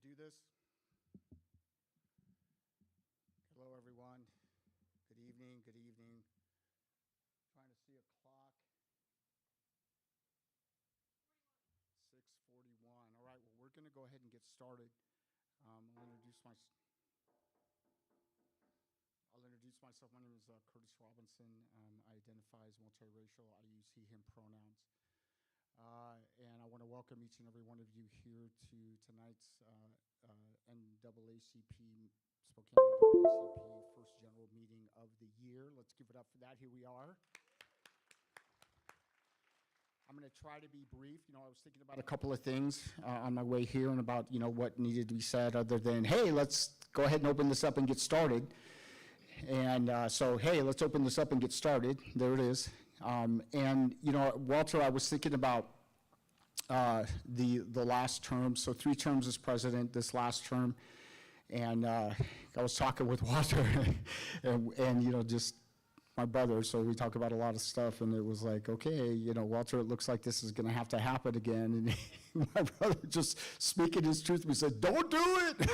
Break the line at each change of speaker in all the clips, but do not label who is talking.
do this? Hello, everyone. Good evening. Good evening. Trying to see a clock. 6:41. All right. Well, we're going to go ahead and get started. I'll introduce myself. My name is Curtis Robinson. I identify as multiracial. I use he/him pronouns. And I want to welcome each and every one of you here to tonight's NAACP, Spokane NAACP first general meeting of the year. Let's give it up for that. Here we are. I'm going to try to be brief. I was thinking about a couple of things on my way here and about, what needed to be said other than, hey, let's go ahead and open this up and get started. And so, hey, let's open this up and get started. There it is. Walter, I was thinking about the last term. So 3 terms as president this last term. And I was talking with Walter and just my brother, so we talk about a lot of stuff, and it was like, okay, Walter, it looks like this is going to have to happen again. And my brother just speaking his truth, he said, don't do it.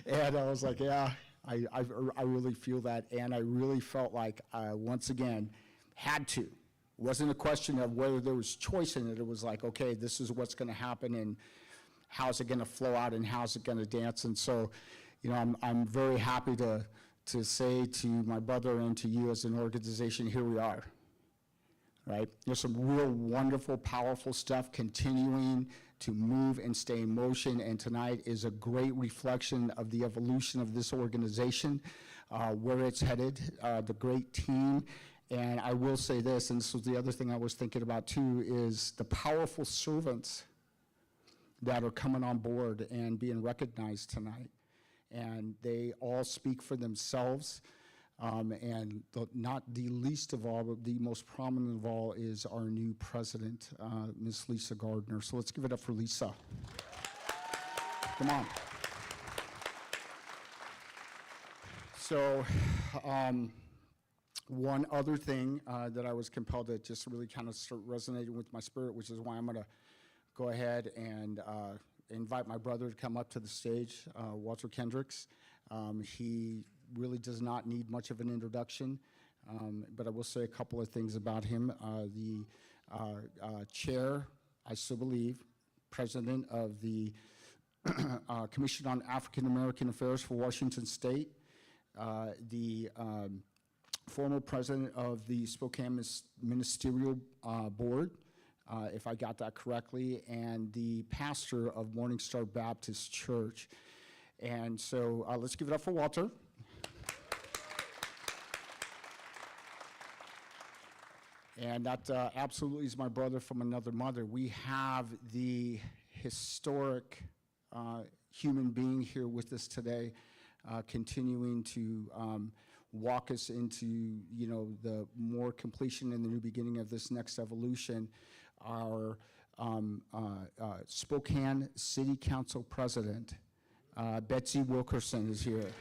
And I was like, yeah, I really feel that, and I really felt like I, once again, had to. It wasn't a question of whether there was choice in it. It was like, okay, this is what's going to happen, and how's it going to flow out, and how's it going to dance. And so, I'm very happy to say to my brother and to you as an organization, here we are, right? There's some real wonderful, powerful stuff continuing to move and stay in motion, and tonight is a great reflection of the evolution of this organization, where it's headed, the great team. And I will say this, and this was the other thing I was thinking about too, is the powerful servants that are coming on board and being recognized tonight. And they all speak for themselves, and not the least of all, but the most prominent of all is our new president, Ms. Lisa Gardner. So let's give it up for Lisa. Come on. So one other thing that I was compelled to just really kind of start resonating with my spirit, which is why I'm going to go ahead and invite my brother to come up to the stage, Walter Kendricks. He really does not need much of an introduction, but I will say a couple of things about him. The chair, I still believe, president of the Commission on African American Affairs for Washington State, the former president of the Spokane Ministerial Board, if I got that correctly, and the pastor of Morning Star Baptist Church. And so let's give it up for Walter. And that absolutely is my brother from another mother. We have the historic human being here with us today, continuing to walk us into, the more completion and the new beginning of this next evolution. Our Spokane City Council President, Betsy Wilkerson, is here.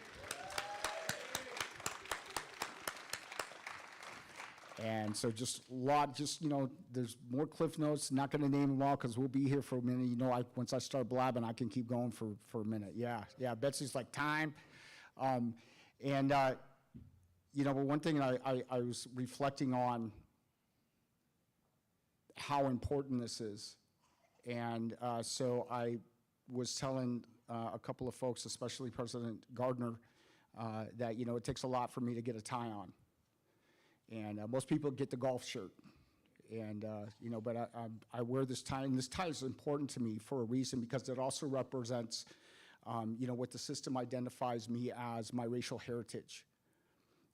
And so there's more cliff notes, not going to name them all because we'll be here for a minute. Once I start blabbing, I can keep going for a minute. Yeah, Betsy's like, time. But one thing I was reflecting on how important this is. And so I was telling a couple of folks, especially President Gardner, that, it takes a lot for me to get a tie on. And most people get the golf shirt. And, but I wear this tie, and this tie is important to me for a reason, because it also represents, what the system identifies me as, my racial heritage.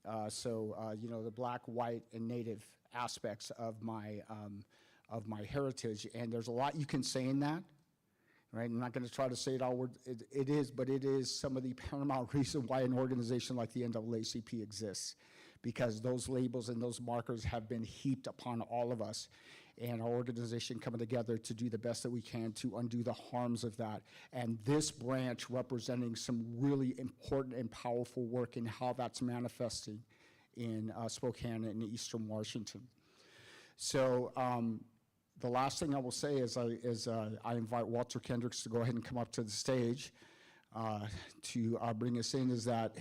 The black, white, and native aspects of my heritage, and there's a lot you can say in that, right? I'm not going to try to say it all. It is some of the paramount reason why an organization like the NAACP exists, because those labels and those markers have been heaped upon all of us, and our organization coming together to do the best that we can to undo the harms of that. And this branch representing some really important and powerful work in how that's manifesting in Spokane and Eastern Washington. So the last thing I will say is I invite Walter Kendricks to go ahead and come up to the stage to bring us in, is that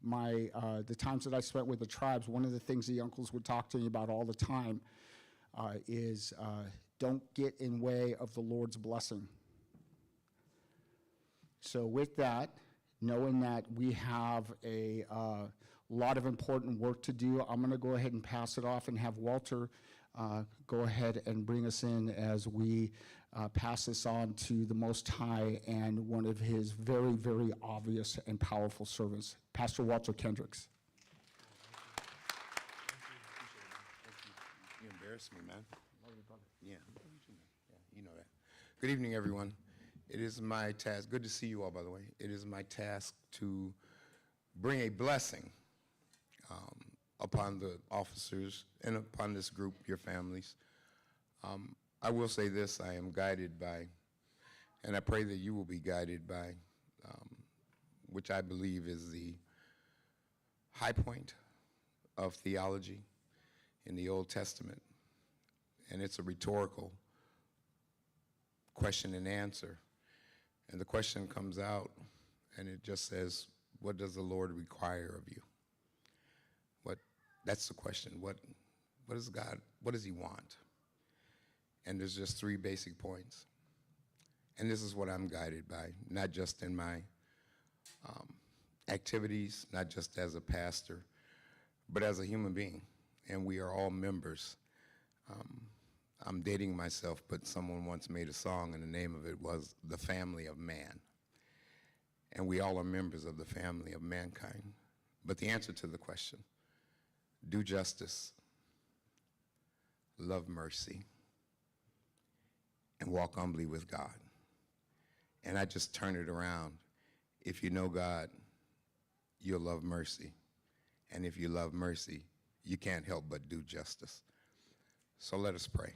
the times that I spent with the tribes, one of the things the uncles would talk to me about all the time is don't get in way of the Lord's blessing. So with that, knowing that we have a lot of important work to do, I'm going to go ahead and pass it off and have Walter go ahead and bring us in as we pass this on to the Most High and one of his very, very obvious and powerful servants, Pastor Walter Kendricks.
You embarrass me, man. Yeah, you know that. Good evening, everyone. It is my task, good to see you all, by the way. It is my task to bring a blessing upon the officers and upon this group, your families. I will say this, I am guided by, and I pray that you will be guided by, which I believe is the high point of theology in the Old Testament. And it's a rhetorical question and answer. And the question comes out, and it just says, what does the Lord require of you? That's the question. What does God, what does he want? And there's just 3 basic points. And this is what I'm guided by, not just in my activities, not just as a pastor, but as a human being. And we are all members. I'm dating myself, but someone once made a song, and the name of it was The Family of Man. And we all are members of the family of mankind. But the answer to the question, do justice, love mercy, and walk humbly with God. And I just turn it around. If you know God, you'll love mercy. And if you love mercy, you can't help but do justice. So let us pray.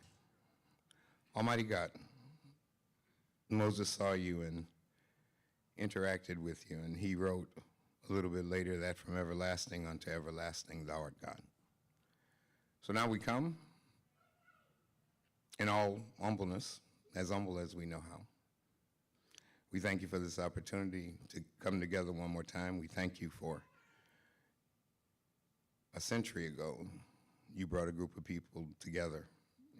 Almighty God, Moses saw you and interacted with you, and he wrote a little bit later that from everlasting unto everlasting thou art God. So now we come in all humbleness, as humble as we know how. We thank you for this opportunity to come together one more time. We thank you for a century ago, you brought a group of people together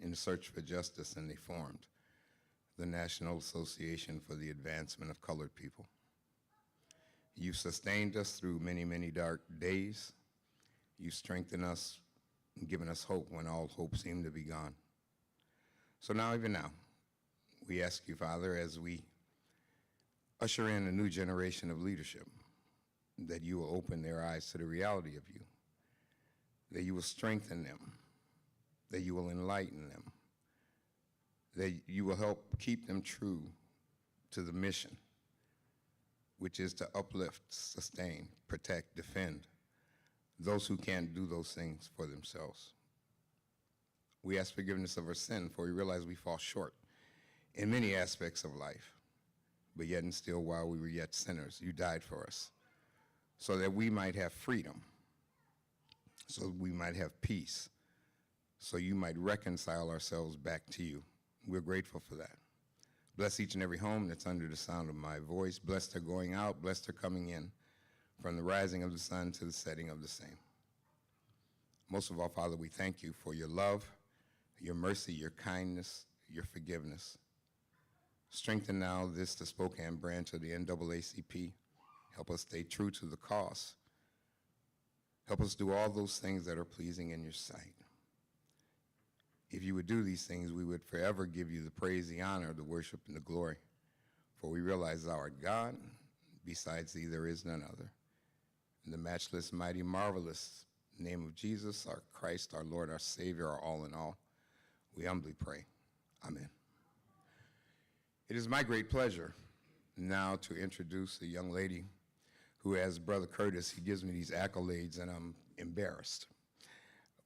in search for justice, and they formed the National Association for the Advancement of Colored People. You've sustained us through many, many dark days. You've strengthened us and given us hope when all hope seemed to be gone. So now, even now, we ask you, Father, as we usher in a new generation of leadership, that you will open their eyes to the reality of you, that you will strengthen them, that you will enlighten them, that you will help keep them true to the mission, which is to uplift, sustain, protect, defend those who can't do those things for themselves. We ask forgiveness of our sin, for we realize we fall short in many aspects of life, but yet and still, while we were yet sinners, you died for us so that we might have freedom, so we might have peace, so you might reconcile ourselves back to you. We're grateful for that. Bless each and every home that's under the sound of my voice. Bless their going out, bless their coming in, from the rising of the sun to the setting of the same. Most of all, Father, we thank you for your love, your mercy, your kindness, your forgiveness. Strengthen now the Spokane branch of the NAACP. Help us stay true to the cause. Help us do all those things that are pleasing in your sight. If you would do these things, we would forever give you the praise, the honor, the worship, and the glory. For we realize thou art God, besides thee there is none other. In the matchless, mighty, marvelous name of Jesus, our Christ, our Lord, our Savior, our all in all, we humbly pray. Amen. It is my great pleasure now to introduce a young lady who, as Brother Curtis, he gives me these accolades, and I'm embarrassed.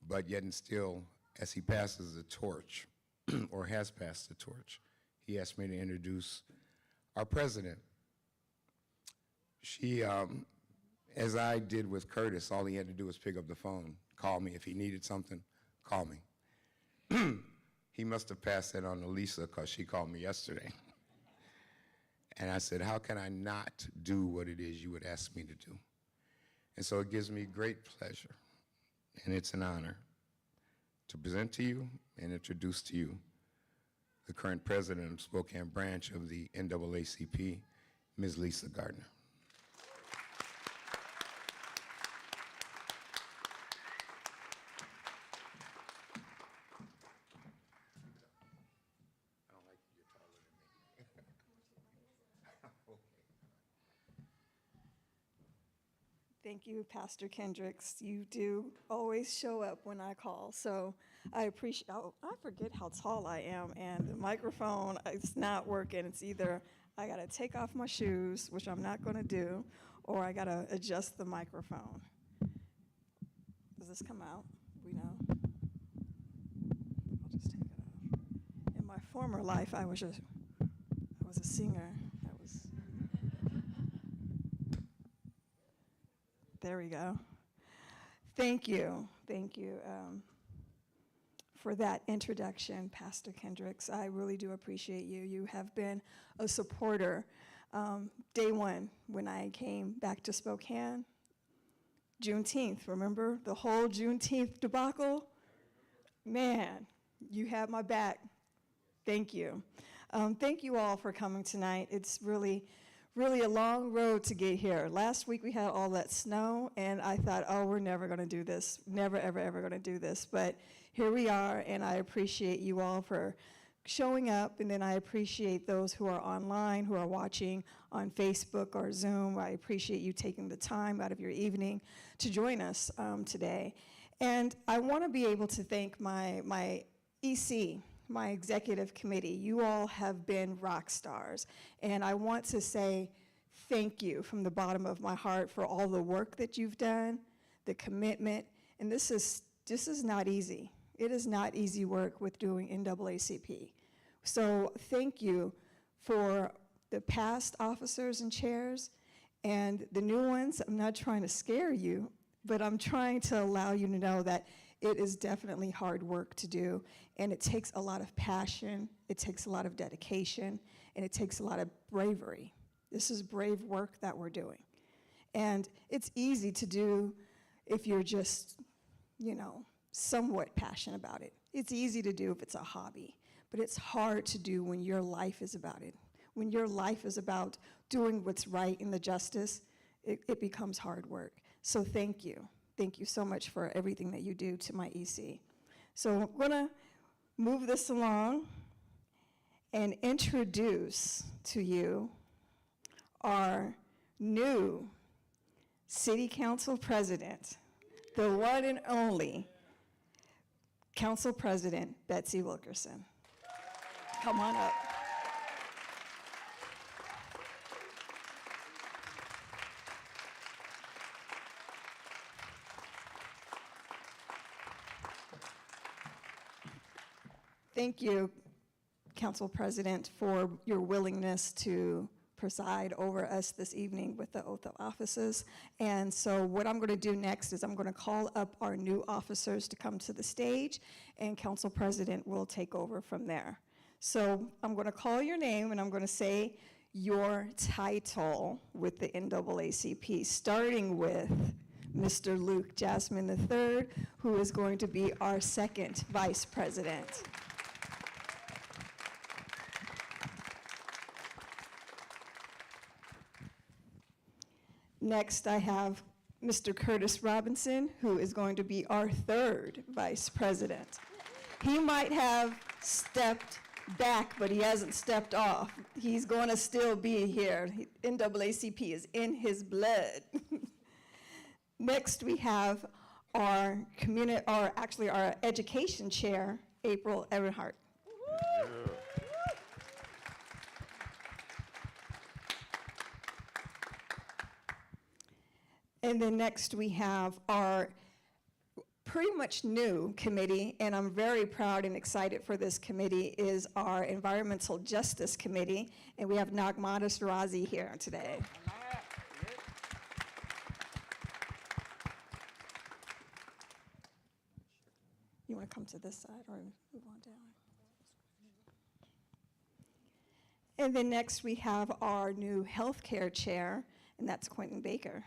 But yet and still, as he passes the torch, or has passed the torch, he asked me to introduce our president. She, as I did with Curtis, all he had to do was pick up the phone, call me. If he needed something, call me. He must have passed that on to Lisa because she called me yesterday. And I said, how can I not do what it is you would ask me to do? And so it gives me great pleasure, and it's an honor to present to you and introduce to you the current president of Spokane branch of the NAACP, Ms. Lisa Gardner.
Thank you, Pastor Kendricks. You do always show up when I call, so I appreciate. Oh, I forget how tall I am, and the microphone, it's not working. It's either I gotta take off my shoes, which I'm not gonna do, or I gotta adjust the microphone. Does this come out? We know. I'll just take it off. In my former life, I was a singer. There we go. Thank you for that introduction, Pastor Kendricks. I really do appreciate you. You have been a supporter. Day one, when I came back to Spokane, Juneteenth, remember the whole Juneteenth debacle? Man, you had my back. Thank you. Thank you all for coming tonight. It's really a long road to get here. Last week we had all that snow, and I thought, oh, we're never going to do this. Never, ever, ever going to do this. But here we are, and I appreciate you all for showing up, and then I appreciate those who are online, who are watching on Facebook or Zoom. I appreciate you taking the time out of your evening to join us today. And I want to be able to thank my EC, my executive committee. You all have been rock stars, and I want to say thank you from the bottom of my heart for all the work that you've done, the commitment, and this is not easy. It is not easy work with doing NAACP. So thank you for the past officers and chairs and the new ones. I'm not trying to scare you, but I'm trying to allow you to know that it is definitely hard work to do, and it takes a lot of passion, it takes a lot of dedication, and it takes a lot of bravery. This is brave work that we're doing. And it's easy to do if you're just, somewhat passionate about it. It's easy to do if it's a hobby, but it's hard to do when your life is about it. When your life is about doing what's right in the justice, it becomes hard work. So thank you. Thank you so much for everything that you do to my EC. So I'm gonna move this along and introduce to you our new City Council President, the one and only Council President Betsy Wilkerson. Come on up. Thank you, Council President, for your willingness to preside over us this evening with the oath of offices. And so what I'm going to do next is I'm going to call up our new officers to come to the stage, and Council President will take over from there. So I'm going to call your name, and I'm going to say your title with the NAACP, starting with Mr. Luke Jasmine III, who is going to be our second Vice President. Next, I have Mr. Curtis Robinson, who is going to be our third Vice President. He might have stepped back, but he hasn't stepped off. He's going to still be here. NAACP is in his blood. Next, we have our education chair, April Eberhardt. And then next we have our pretty much new committee, and I'm very proud and excited for this committee, is our Environmental Justice Committee, and we have Nagmatis Razi here today. You want to come to this side or move on down? And then next, we have our new healthcare chair, and that's Quentin Baker.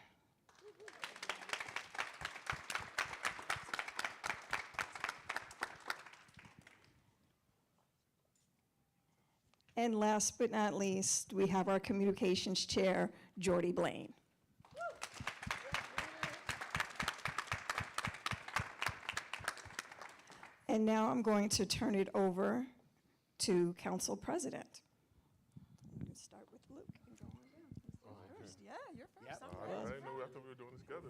And last but not least, we have our communications chair, Jordy Blaine. And now I'm going to turn it over to Council President. I'm going to start with Luke and go on down. First. Yeah, you're first. I'm
I
first.
didn't know we were doing this together.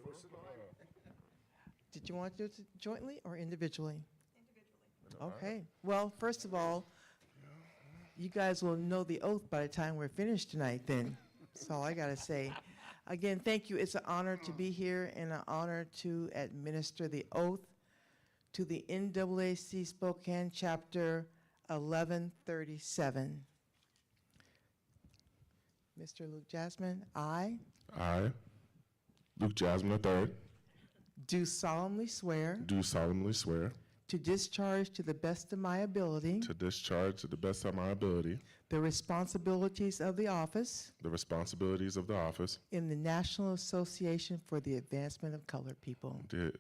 Did you want to do it jointly or individually? Individually. Okay. Well, first of all, you guys will know the oath by the time we're finished tonight then. That's all I got to say. Again, thank you. It's an honor to be here and an honor to administer the oath to the NAACP Spokane Chapter 1137. Mr. Luke Jasmine, I
I, Luke Jasmine III,
do solemnly swear
do solemnly swear
to discharge to the best of my ability
to discharge to the best of my ability
the responsibilities of the office
the responsibilities of the office
in the National Association for the Advancement of Colored People,
to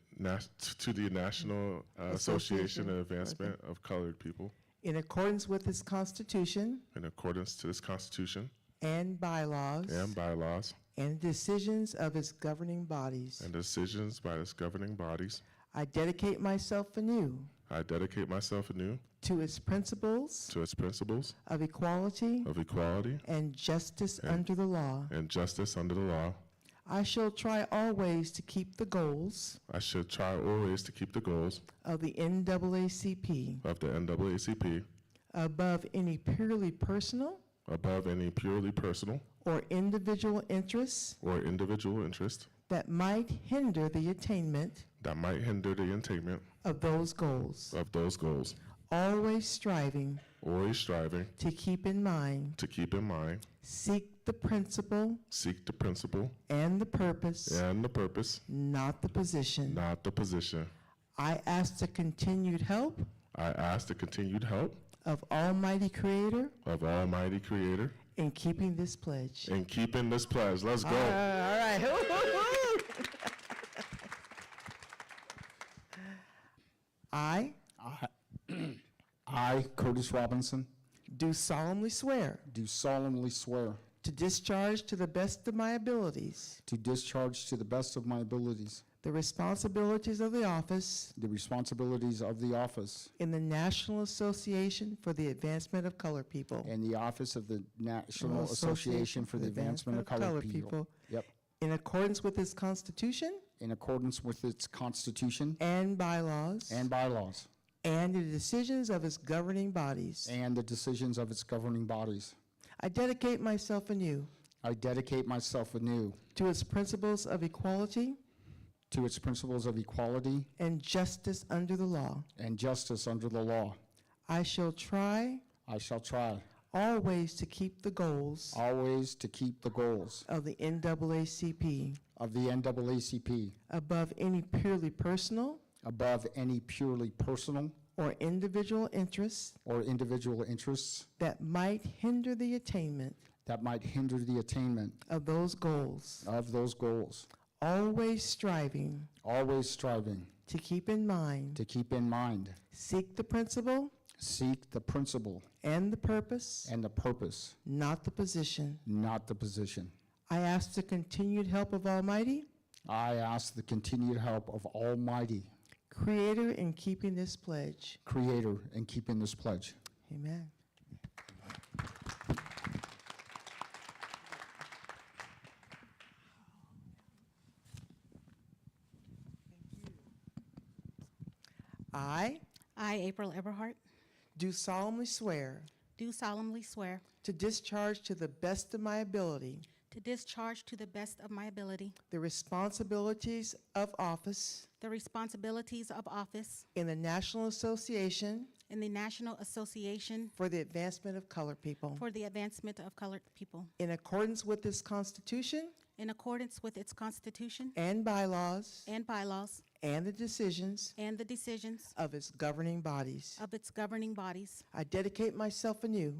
the National Association of Advancement of Colored People
in accordance with its Constitution
in accordance to this Constitution
and bylaws
and bylaws
and decisions of its governing bodies.
and decisions by its governing bodies.
I dedicate myself anew
I dedicate myself anew
to its principles
to its principles
of equality
of equality
and justice under the law.
and justice under the law.
I shall try always to keep the goals
I should try always to keep the goals
of the NAACP
of the NAACP
above any purely personal
above any purely personal
or individual interests
or individual interest
that might hinder the attainment
that might hinder the attainment
of those goals,
of those goals,
always striving
always striving
to keep in mind,
seek the principle
and the purpose,
and the purpose,
not the position.
not the position.
I ask the continued help
I ask the continued help
of Almighty Creator
of Almighty Creator
in keeping this pledge.
in keeping this pledge. Let's go.
All right. I
I, Curtis Robinson,
do solemnly swear
do solemnly swear
to discharge to the best of my abilities
to discharge to the best of my abilities
the responsibilities of the office
the responsibilities of the office
in the National Association for the Advancement of Colored People.
and the office of the National Association for the Advancement of Colored People. Yep.
In accordance with its Constitution
In accordance with its Constitution
and bylaws
and bylaws
and the decisions of its governing bodies.
and the decisions of its governing bodies.
I dedicate myself anew
I dedicate myself anew
to its principles of equality
to its principles of equality
and justice under the law.
and justice under the law.
I shall try
I shall try
always to keep the goals
always to keep the goals
of the NAACP
of the NAACP
above any purely personal
above any purely personal
or individual interests
or individual interests
that might hinder the attainment
that might hinder the attainment
of those goals,
of those goals,
always striving
always striving
to keep in mind,
to keep in mind,
seek the principle
seek the principle
and the purpose,
and the purpose,
not the position.
not the position.
I ask the continued help of Almighty
I ask the continued help of Almighty
Creator in keeping this pledge.
Creator in keeping this pledge.
Amen. I
I, April Eberhardt,
do solemnly swear
do solemnly swear
to discharge to the best of my ability
to discharge to the best of my ability
the responsibilities of office
the responsibilities of office
in the National Association
in the National Association
for the Advancement of Colored People
for the Advancement of Colored People
in accordance with this Constitution
in accordance with its Constitution
and bylaws
and bylaws
and the decisions
and the decisions
of its governing bodies.
of its governing bodies.
I dedicate myself anew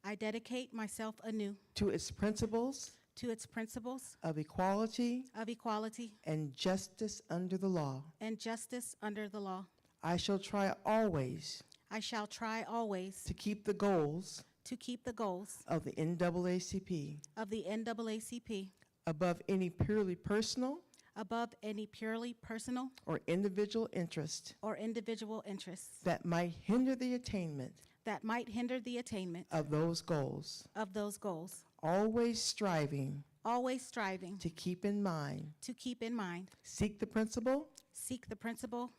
I dedicate myself anew
to its principles
to its principles
of equality
of equality
and justice under the law.
and justice under the law.
I shall try always
I shall try always
to keep the goals
to keep the goals
of the NAACP
of the NAACP
above any purely personal
above any purely personal
or individual interest
or individual interests
that might hinder the attainment
that might hinder the attainment
of those goals,
of those goals,
always striving
always striving
to keep in mind,
seek the principle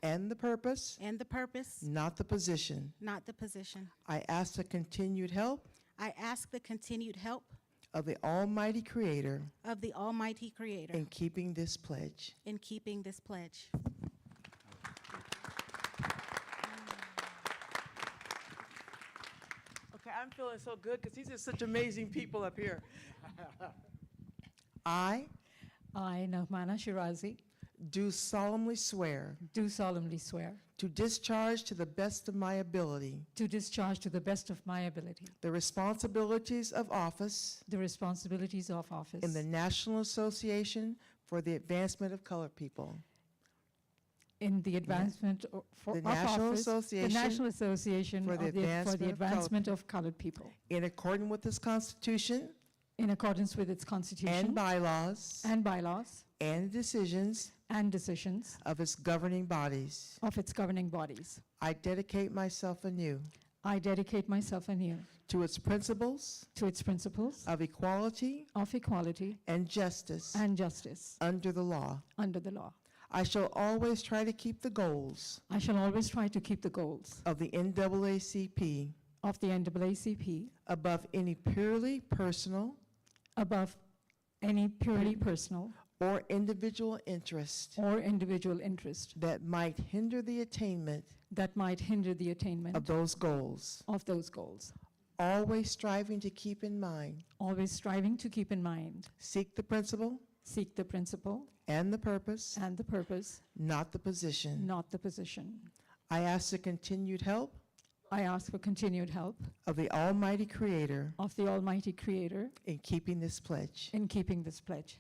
and the purpose,
and the purpose,
not the position.
not the position.
I ask the continued help
I ask the continued help
of the Almighty Creator
of the Almighty Creator
in keeping this pledge.
in keeping this pledge.
Okay, I'm feeling so good because these are such amazing people up here. I
I, Nahmana Shirazi,
do solemnly swear
do solemnly swear
to discharge to the best of my ability
to discharge to the best of my ability
the responsibilities of office
the responsibilities of office
in the National Association for the Advancement of Colored People,
in the advancement
The
of
National
office,
Association
the National Association
for the
for the
Advancement of
Advancement of Colored People,
in accordance with this Constitution
in accordance with its Constitution
and bylaws
and bylaws
and decisions
and decisions
of its governing bodies.
of its governing bodies.
I dedicate myself anew
I dedicate myself anew
to its principles
to its principles
of equality
of equality
and justice
and justice
under the law.
under the law.
I shall always try to keep the goals
I shall always try to keep the goals
of the NAACP
of the NAACP
above any purely personal
above any purely personal
or individual interest
or individual interest
that might hinder the attainment
that might hinder the attainment
of those goals,
of those goals,
always striving to keep in mind,
always striving to keep in mind,
seek the principle
seek the principle
and the purpose,
and the purpose,
not the position.
not the position.
I ask the continued help
I ask for continued help
of the Almighty Creator
of the Almighty Creator
in keeping this pledge.
in keeping this pledge.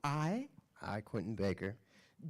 I
I, Quentin Baker,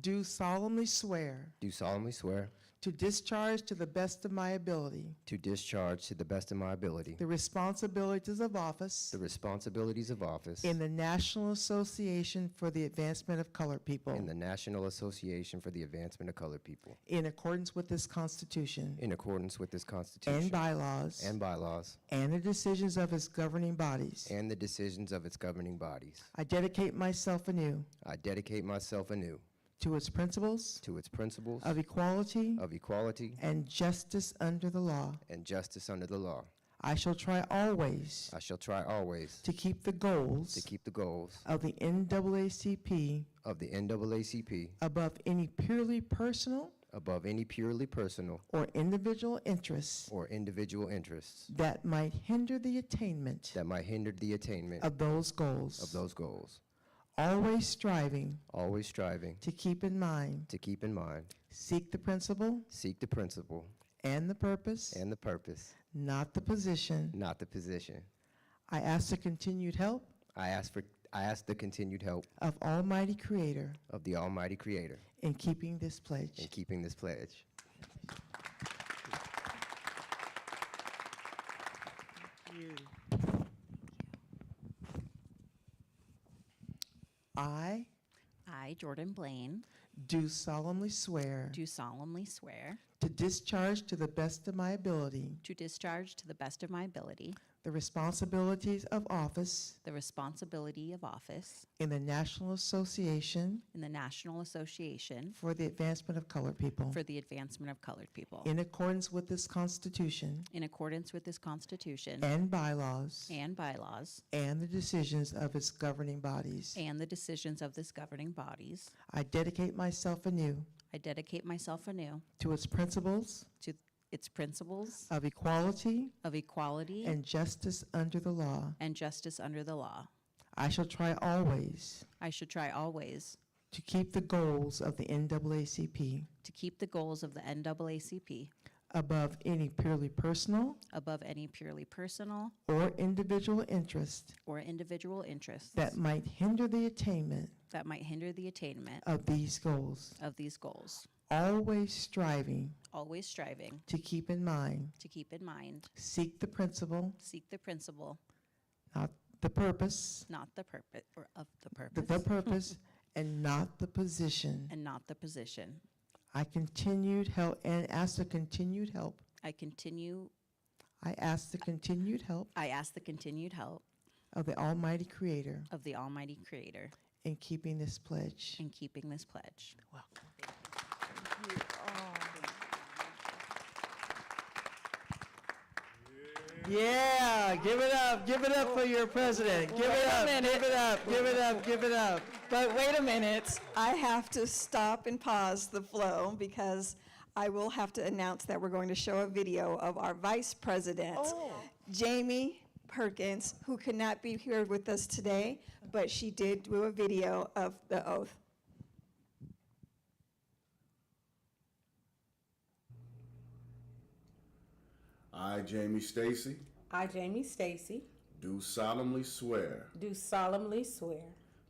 do solemnly swear
do solemnly swear
to discharge to the best of my ability
to discharge to the best of my ability
the responsibilities of office
the responsibilities of office
in the National Association for the Advancement of Colored People
in the National Association for the Advancement of Colored People
in accordance with this Constitution
in accordance with this Constitution
and bylaws
and bylaws
and the decisions of its governing bodies.
and the decisions of its governing bodies.
I dedicate myself anew
I dedicate myself anew
to its principles
to its principles
of equality
of equality
and justice under the law.
and justice under the law.
I shall try always
I shall try always
to keep the goals
to keep the goals
of the NAACP
of the NAACP
above any purely personal
above any purely personal
or individual interests
or individual interests
that might hinder the attainment
that might hinder the attainment
of those goals.
of those goals.
Always striving
Always striving
to keep in mind,
to keep in mind,
seek the principle
seek the principle
and the purpose,
and the purpose,
not the position.
not the position.
I ask the continued help
I ask the continued help
of Almighty Creator
of the Almighty Creator
in keeping this pledge.
in keeping this pledge.
I
I, Jordan Blaine,
do solemnly swear
do solemnly swear
to discharge to the best of my ability
to discharge to the best of my ability
the responsibilities of office
the responsibility of office
in the National Association
in the National Association
for the Advancement of Colored People
for the Advancement of Colored People
in accordance with this Constitution
in accordance with this Constitution
and bylaws
and bylaws
and the decisions of its governing bodies.
and the decisions of this governing bodies.
I dedicate myself anew
I dedicate myself anew
to its principles
to its principles
of equality
of equality
and justice under the law.
and justice under the law.
I shall try always
I should try always
to keep the goals of the NAACP
to keep the goals of the NAACP
above any purely personal
above any purely personal
or individual interest
or individual interests
that might hinder the attainment
that might hinder the attainment
of these goals,
of these goals,
always striving
always striving
to keep in mind,
to keep in mind,
seek the principle,
seek the principle,
not the purpose,
not the purpose, or of the
the
purpose,
purpose, and not the position.
and not the position.
I continued help and ask the continued help.
I
ask the continued help
ask the continued help
of the Almighty Creator
of the Almighty Creator
in keeping this pledge.
in keeping this pledge.
Yeah, give it up for your president. Give it up, give it up, give it up, give it up.
But wait a minute, I have to stop and pause the flow because I will have to announce that we're going to show a video of our Vice President, Jamie Perkins, who could not be here with us today, but she did do a video of the oath.
I, Jamie Stacy,
I, Jamie Stacy,
do solemnly swear
do solemnly swear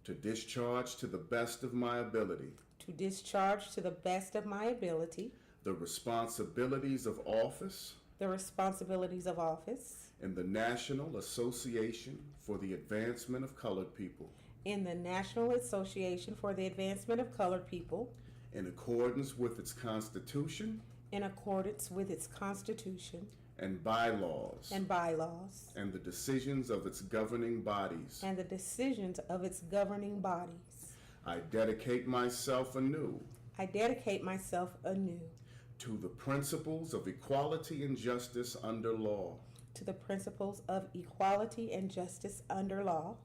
to discharge to the best of my ability
to discharge to the best of my ability
the responsibilities of office
the responsibilities of office
in the National Association for the Advancement of Colored People
in the National Association for the Advancement of Colored People
in accordance with its Constitution
in accordance with its Constitution
and bylaws
and bylaws
and the decisions of its governing bodies.
and the decisions of its governing bodies.
I dedicate myself anew
I dedicate myself anew
to the principles of equality and justice under law.
to the principles of equality and justice under law.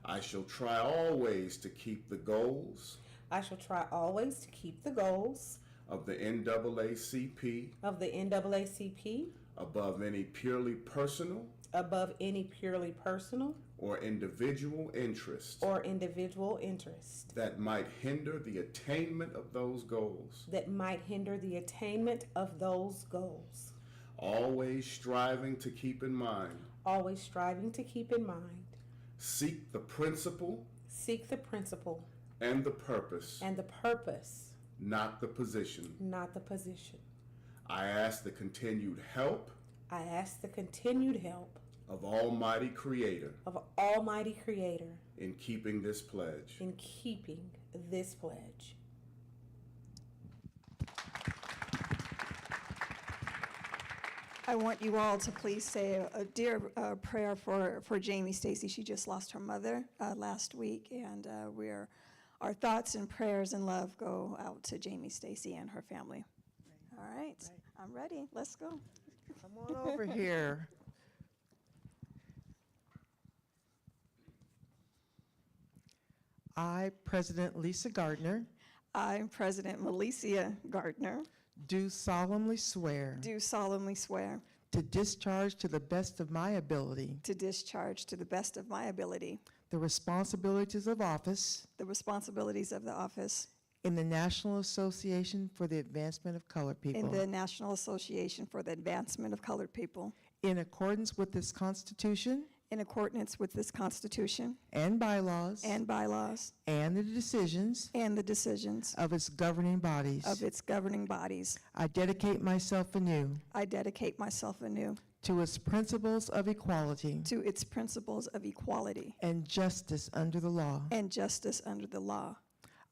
I shall try always to keep the goals
I shall try always to keep the goals
of the NAACP
of the NAACP
above any purely personal
above any purely personal
or individual interest
or individual interest
that might hinder the attainment of those goals,
that might hinder the attainment of those goals,
always striving to keep in mind,
always striving to keep in mind,
seek the principle
seek the principle
and the purpose,
and the purpose,
not the position.
not the position.
I ask the continued help
I ask the continued help
of Almighty Creator
of Almighty Creator
in keeping this pledge.
in keeping this pledge.
I want you all to please say a dear prayer for Jamie Stacy. She just lost her mother last week, and our thoughts and prayers and love go out to Jamie Stacy and her family. All right, I'm ready. Let's go.
Come on over here. I, President Lisa Gardner,
I, President Melicia Gardner,
do solemnly swear
do solemnly swear
to discharge to the best of my ability
to discharge to the best of my ability
the responsibilities of office
the responsibilities of the office
in the National Association for the Advancement of Colored People
in the National Association for the Advancement of Colored People
in accordance with this Constitution
in accordance with this Constitution
and bylaws
and bylaws
and the decisions
and the decisions
of its governing bodies.
of its governing bodies.
I dedicate myself anew
I dedicate myself anew
to its principles of equality
to its principles of equality
and justice under the law.
and justice under the law.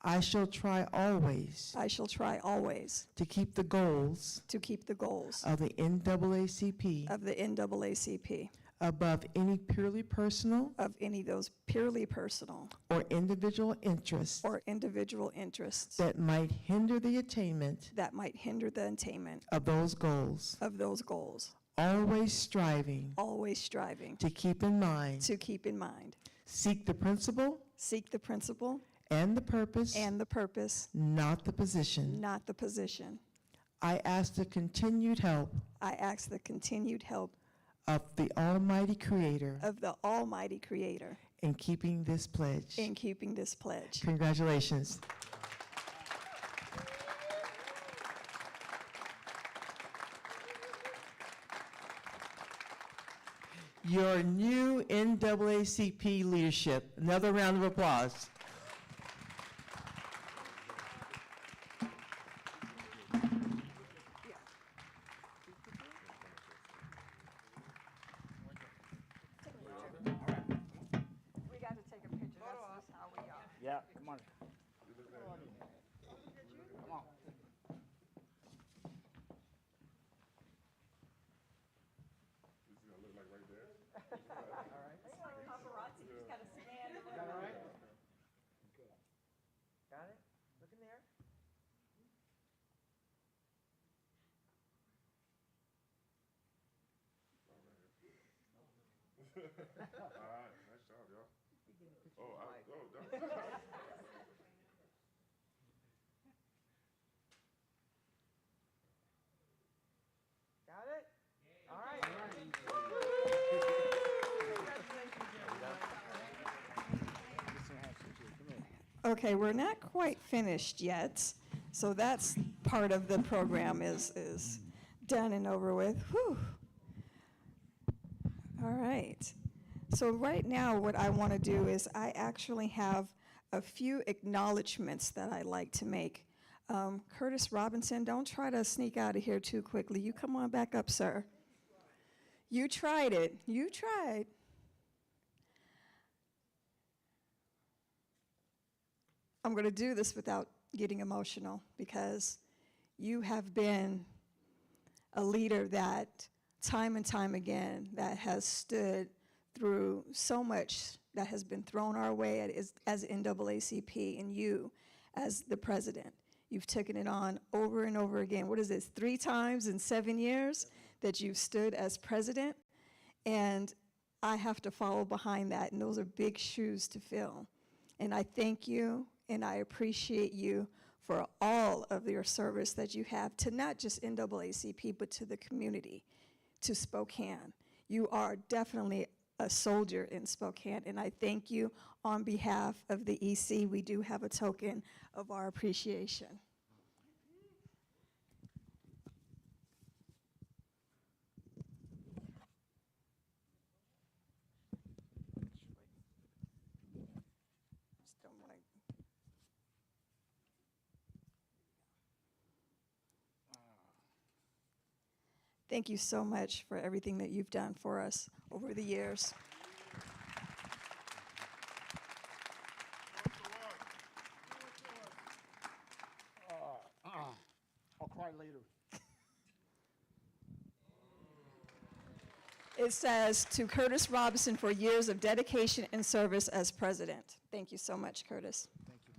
I shall try always
I shall try always
to keep the goals
to keep the goals
of the NAACP
of the NAACP
above any purely personal
of any of those purely personal
or individual interests
or individual interests
that might hinder the attainment
that might hinder the attainment
of those goals,
of those goals,
always striving
always striving
to keep in mind,
to keep in mind,
seek the principle
seek the principle
and the purpose,
and the purpose,
not the position.
not the position.
I ask the continued help
I ask the continued help
of the Almighty Creator
of the Almighty Creator
in keeping this pledge.
in keeping this pledge.
Congratulations. your new NAACP leadership. Another round of applause.
We got to take a picture. That's how we are.
Yeah, come on.
Paparazzi just kind of stand
Got it? Look in there.
All right, nice job, y'all. Oh.
Got it? All right.
Okay, we're not quite finished yet, so that's part of the program is done and over with. Whew. All right. So right now, what I want to do is I actually have a few acknowledgments that I'd like to make. Curtis Robinson, don't try to sneak out of here too quickly. You come on back up, sir. You tried it. You tried. I'm going to do this without getting emotional because you have been a leader that time and time again that has stood through so much that has been thrown our way as NAACP, and you as the president. You've taken it on over and over again. What is this, 3 times in 7 years that you've stood as president? And I have to follow behind that, and those are big shoes to fill. And I thank you, and I appreciate you for all of your service that you have to not just NAACP, but to the community, to Spokane. You are definitely a soldier in Spokane, and I thank you on behalf of the EC. We do have a token of our appreciation. Thank you so much for everything that you've done for us over the years.
I'll cry later.
It says, to Curtis Robinson for years of dedication and service as president. Thank you so much, Curtis.
Thank you.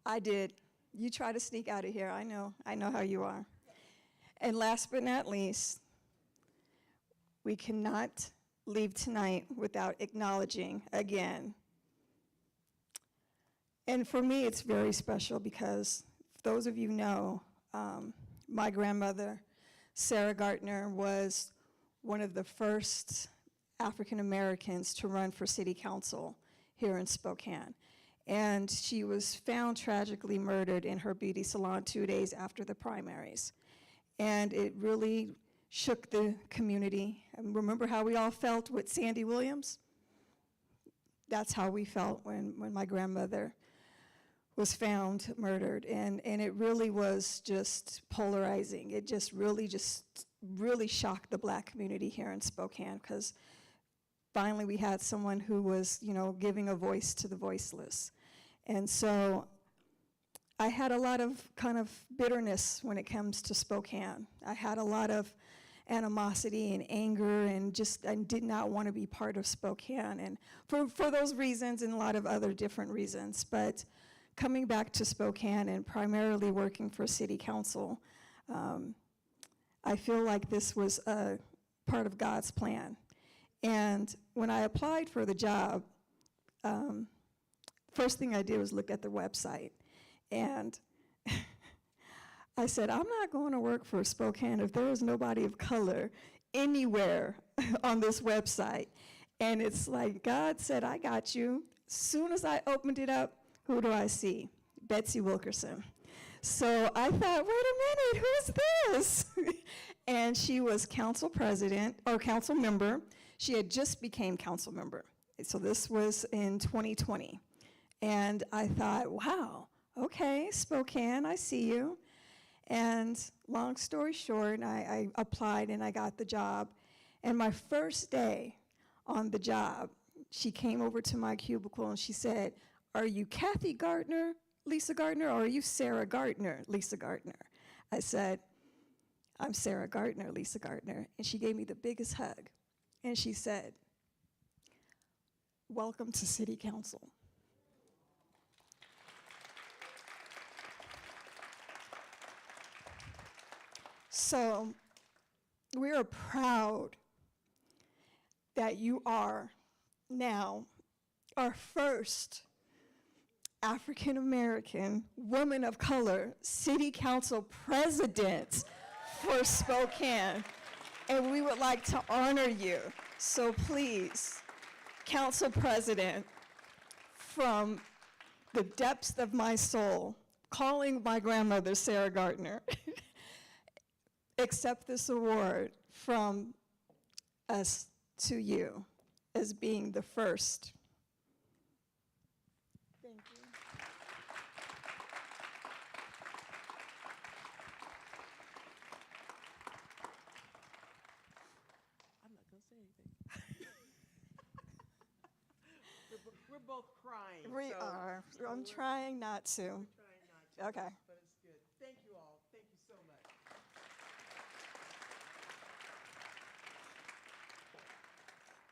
I did. You try to sneak out of here. I know how you are. And last but not least, we cannot leave tonight without acknowledging again. And for me, it's very special because those of you know, my grandmother, Sarah Gartner, was one of the first African Americans to run for city council here in Spokane. And she was found tragically murdered in her beauty salon 2 days after the primaries. And it really shook the community. And remember how we all felt with Sandy Williams? That's how we felt when my grandmother was found murdered. And it really was just polarizing. It just really shocked the Black community here in Spokane, because finally we had someone who was, giving a voice to the voiceless. And so I had a lot of kind of bitterness when it comes to Spokane. I had a lot of animosity and anger, and I did not want to be part of Spokane, and for those reasons and a lot of other different reasons. But coming back to Spokane and primarily working for city council, I feel like this was a part of God's plan. And when I applied for the job, first thing I did was look at the website, and I said, I'm not going to work for Spokane if there is nobody of color anywhere on this website. And it's like God said, I got you. Soon as I opened it up, who do I see? Betsy Wilkerson. So I thought, wait a minute, who's this? And she was council president, or council member. She had just became council member. So this was in 2020. And I thought, wow, okay, Spokane, I see you. And long story short, I applied and I got the job. And my first day on the job, she came over to my cubicle and she said, "Are you Kathy Gardner, Lisa Gardner, or are you Sarah Gardner, Lisa Gardner?" I said, "I'm Sarah Gardner, Lisa Gardner." And she gave me the biggest hug. And she said, "Welcome to City Council." So we are proud that you are now our first African American woman of color city council president for Spokane. And we would like to honor you. So please, council president, from the depths of my soul, calling my grandmother Sarah Gardner, accept this award from us to you as being the first. Thank you.
I'm not going to say anything. We're both crying.
We are. I'm trying not to.
Trying not to.
Okay.
But it's good. Thank you all. Thank you so much.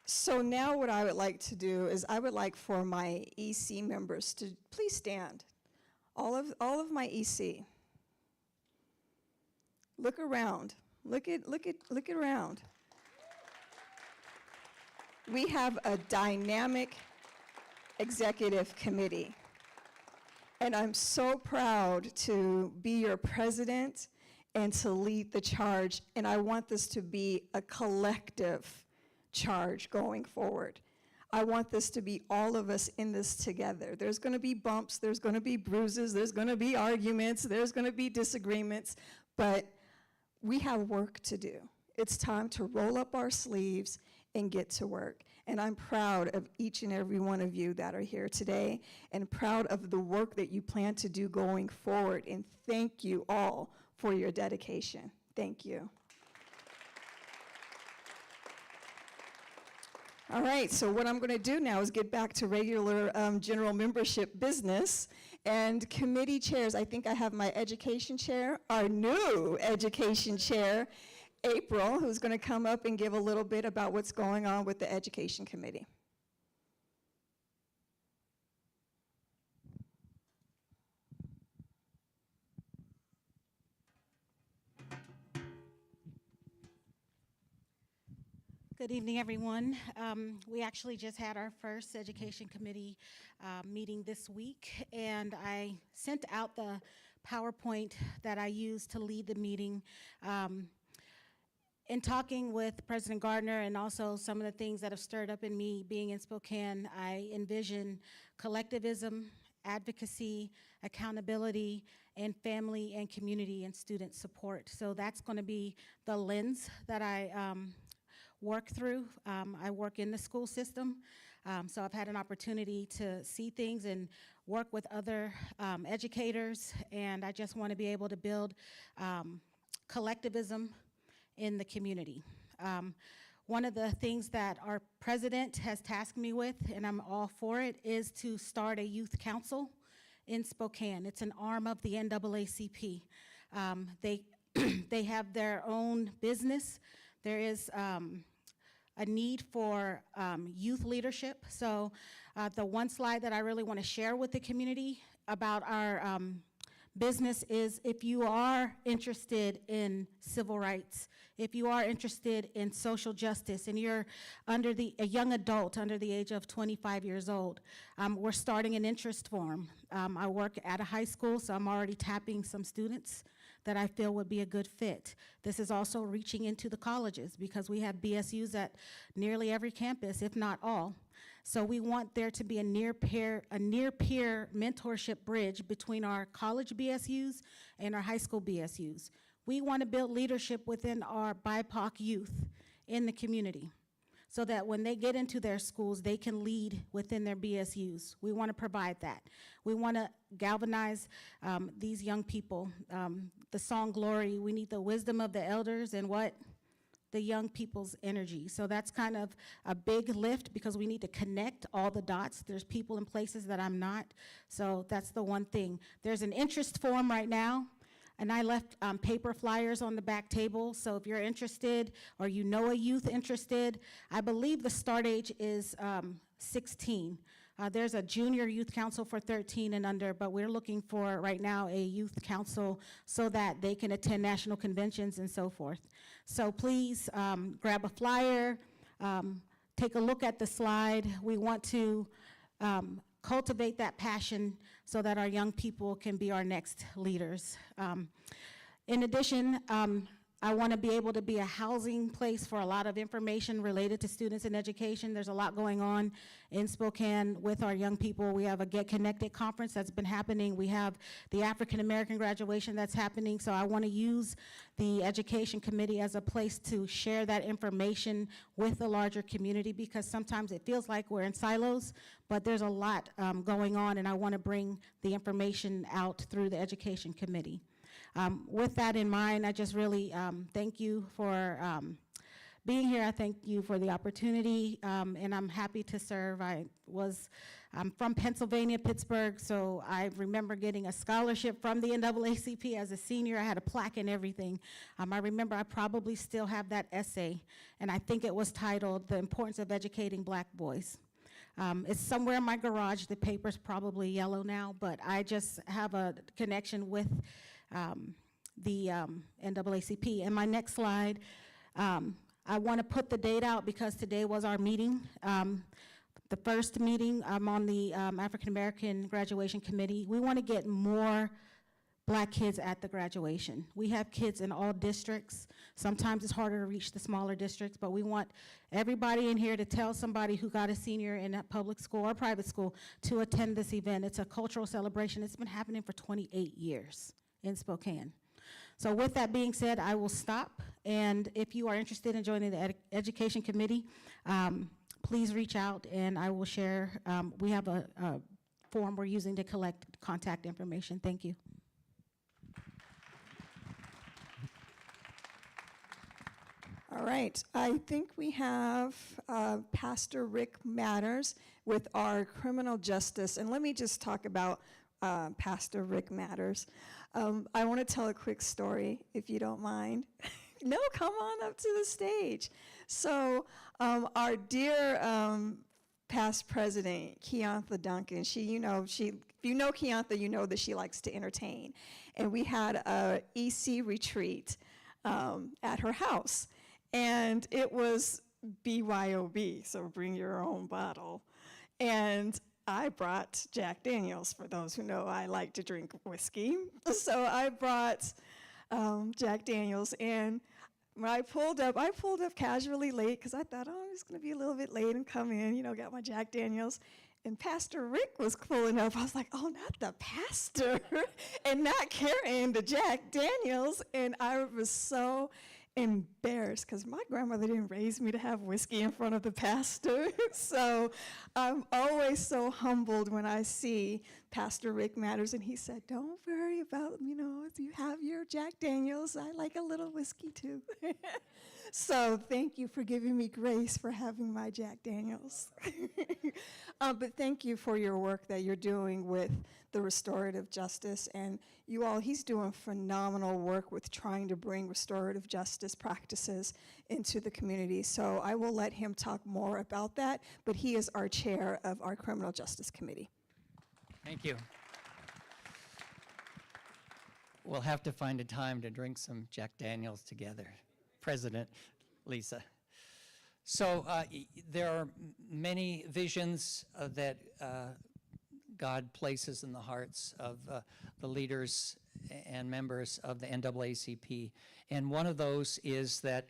So now what I would like to do is I would like for my EC members to please stand. All of my EC. Look around. Look around. We have a dynamic executive committee. And I'm so proud to be your president and to lead the charge. And I want this to be a collective charge going forward. I want this to be all of us in this together. There's going to be bumps, there's going to be bruises, there's going to be arguments, there's going to be disagreements, but we have work to do. It's time to roll up our sleeves and get to work. And I'm proud of each and every one of you that are here today and proud of the work that you plan to do going forward. And thank you all for your dedication. Thank you. All right, so what I'm going to do now is get back to regular general membership business and committee chairs. I think I have my education chair, our new education chair, April, who's going to come up and give a little bit about what's going on with the education committee.
Good evening, everyone. We actually just had our first Education Committee meeting this week, and I sent out the PowerPoint that I used to lead the meeting. In talking with President Gardner and also some of the things that have stirred up in me being in Spokane, I envision collectivism, advocacy, accountability, and family and community and student support. So that's going to be the lens that I work through. I work in the school system, so I've had an opportunity to see things and work with other educators, and I just want to be able to build collectivism in the community. One of the things that our president has tasked me with, and I'm all for it, is to start a youth council in Spokane. It's an arm of the NAACP. They have their own business. There is a need for youth leadership. So the one slide that I really want to share with the community about our business is, if you are interested in civil rights, if you are interested in social justice, and you're a young adult under the age of 25 years old, we're starting an interest form. I work at a high school, so I'm already tapping some students that I feel would be a good fit. This is also reaching into the colleges because we have BSUs at nearly every campus, if not all. So we want there to be a near peer mentorship bridge between our college BSUs and our high school BSUs. We want to build leadership within our BIPOC youth in the community, so that when they get into their schools, they can lead within their BSUs. We want to provide that. We want to galvanize these young people. The song Glory, we need the wisdom of the elders and what? The young people's energy. So that's kind of a big lift, because we need to connect all the dots. There's people in places that I'm not. So that's the one thing. There's an interest form right now, and I left paper flyers on the back table. So if you're interested, or you know a youth interested, I believe the start age is 16. There's a junior youth council for 13 and under, but we're looking for right now a youth council so that they can attend national conventions and so forth. So please grab a flyer, take a look at the slide. We want to cultivate that passion so that our young people can be our next leaders. In addition, I want to be able to be a housing place for a lot of information related to students and education. There's a lot going on in Spokane with our young people. We have a Get Connected conference that's been happening. We have the African American graduation that's happening. So I want to use the Education Committee as a place to share that information with the larger community, because sometimes it feels like we're in silos, but there's a lot going on, and I want to bring the information out through the Education Committee. With that in mind, I just really thank you for being here. I thank you for the opportunity, and I'm happy to serve. I'm from Pennsylvania, Pittsburgh, so I remember getting a scholarship from the NAACP as a senior. I had a plaque and everything. I remember I probably still have that essay, and I think it was titled "The Importance of Educating Black Boys." It's somewhere in my garage. The paper's probably yellow now, but I just have a connection with the NAACP. And my next slide, I want to put the date out because today was our meeting. The first meeting, I'm on the African American Graduation Committee. We want to get more Black kids at the graduation. We have kids in all districts. Sometimes it's harder to reach the smaller districts, but we want everybody in here to tell somebody who got a senior in a public school or private school to attend this event. It's a cultural celebration. It's been happening for 28 years in Spokane. So with that being said, I will stop, and if you are interested in joining the Education Committee, please reach out and I will share. We have a form we're using to collect contact information. Thank you.
All right, I think we have Pastor Rick Matters with our criminal justice, and let me just talk about Pastor Rick Matters. I want to tell a quick story, if you don't mind. No, come on up to the stage. So our dear past president, Keonta Duncan, if you know Keonta, you know that she likes to entertain. And we had a EC retreat at her house. And it was BYOB, so bring your own bottle. And I brought Jack Daniels. For those who know, I like to drink whiskey. So I brought Jack Daniels, and when I pulled up casually late because I thought, oh, I'm just going to be a little bit late and come in, got my Jack Daniels. And Pastor Rick was pulling up. I was like, oh, not the pastor, and not carrying the Jack Daniels. And I was so embarrassed because my grandmother didn't raise me to have whiskey in front of the pastor. So I'm always so humbled when I see Pastor Rick Matters, and he said, don't worry about, if you have your Jack Daniels, I like a little whiskey too. So thank you for giving me grace for having my Jack Daniels. But thank you for your work that you're doing with the restorative justice. And you all, he's doing phenomenal work with trying to bring restorative justice practices into the community. So I will let him talk more about that, but he is our chair of our Criminal Justice Committee.
Thank you. We'll have to find a time to drink some Jack Daniels together. President Lisa. So there are many visions that God places in the hearts of the leaders and members of the NAACP. And one of those is that